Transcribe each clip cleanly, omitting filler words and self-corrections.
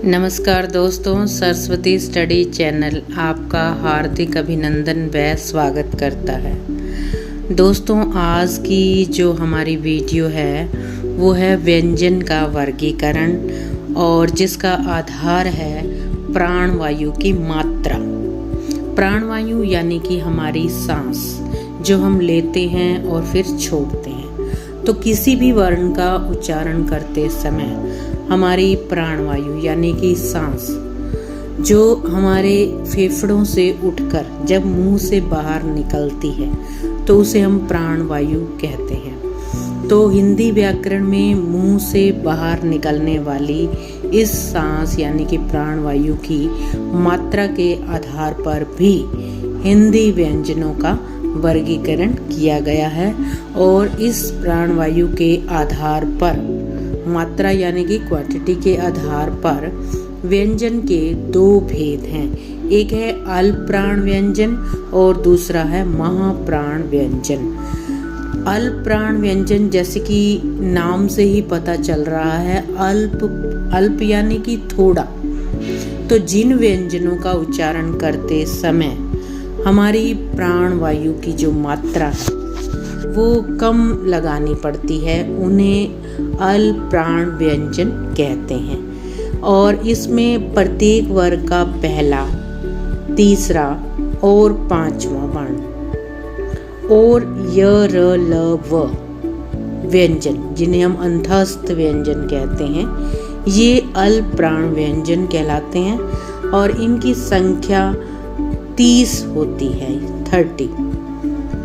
नमस्कार दोस्तों, Saraswati study channel आपका हार्दिक अभिनंदन व स्वागत करता है। दोस्तों, आज की जो हमारी वीडियो है वो है व्यंजन का वर्गीकरण और जिसका आधार है प्राणवायु की मात्रा। प्राणवायु यानी कि हमारी सांस जो हम लेते हैं और फिर छोड़ते हैं। तो किसी भी वर्ण का उच्चारण करते समय हमारी प्राणवायु यानी कि सांस जो हमारे फेफड़ों से उठकर जब मुंह से बाहर निकलती है तो उसे हम प्राणवायु कहते हैं। तो हिंदी व्याकरण में मुंह से बाहर निकलने वाली इस सांस यानी कि प्राणवायु की मात्रा के आधार पर भी हिंदी व्यंजनों का वर्गीकरण किया गया है और इस प्राणवायु के आधार पर मात्रा यानी कि क्वांटिटी के आधार पर व्यंजन के दो भेद हैं। एक है अल्प प्राण व्यंजन और दूसरा है महाप्राण व्यंजन। अल्प प्राण व्यंजन जैसे कि नाम से ही पता चल रहा है, अल्प यानी कि थोड़ा। तो जिन व्यंजनों का उच्चारण करते समय हमारी प्राणवायु की जो मात्रा है वो कम लगानी पड़ती है, उन्हें अल्प प्राण व्यंजन कहते हैं। और इसमें प्रत्येक वर्ग का पहला, तीसरा और पांचवा वर्ण और य, र, ल, व व्यंजन जिन्हें हम अंतस्थ व्यंजन कहते हैं, ये अल्प प्राण व्यंजन कहलाते हैं और इनकी संख्या 30 होती है, 30।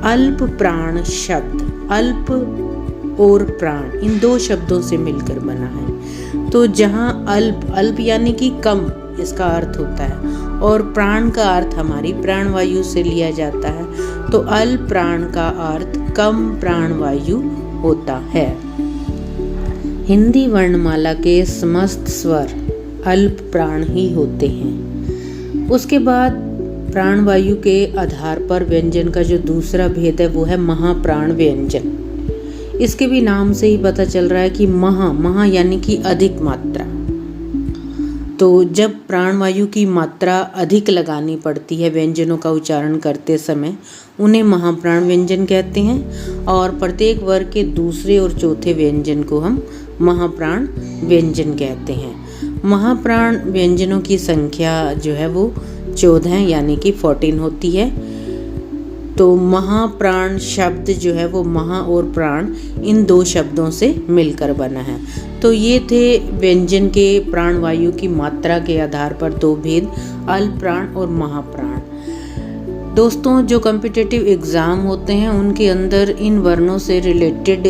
अल्प प्राण शब्द अल्प और प्राण इन दो शब्दों से मिलकर बना है। तो जहाँ अल्प यानी कि कम इसका अर्थ होता है और प्राण का अर्थ हमारी प्राणवायु से लिया जाता है, तो अल्प प्राण का अर्थ कम प्राणवायु होता है। हिंदी वर्णमाला के समस्त स्वर अल्प प्राण ही होते हैं। उसके बाद प्राणवायु के आधार पर व्यंजन का जो दूसरा भेद है वो है महाप्राण व्यंजन। इसके भी नाम से ही पता चल रहा है कि महा यानी कि अधिक मात्रा। तो जब प्राणवायु की मात्रा अधिक लगानी पड़ती है व्यंजनों का उच्चारण करते समय, उन्हें महाप्राण व्यंजन कहते हैं और प्रत्येक वर्ग के दूसरे और चौथे व्यंजन को हम महाप्राण व्यंजन कहते हैं। महाप्राण व्यंजनों की संख्या जो है वो 14 यानी कि 14 होती है। तो महाप्राण शब्द जो है वो महा और प्राण इन दो शब्दों से मिलकर बना है। तो ये थे व्यंजन के प्राणवायु की मात्रा के आधार पर दो भेद, अल्प प्राण और महाप्राण। दोस्तों, जो कॉम्पिटिटिव एग्ज़ाम होते हैं उनके अंदर इन वर्णों से रिलेटेड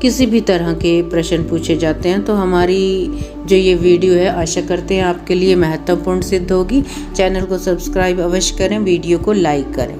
किसी भी तरह के प्रश्न पूछे जाते हैं। तो हमारी जो ये वीडियो है आशा करते हैं आपके लिए महत्वपूर्ण सिद्ध होगी। चैनल को सब्सक्राइब अवश्य करें, वीडियो को लाइक करें।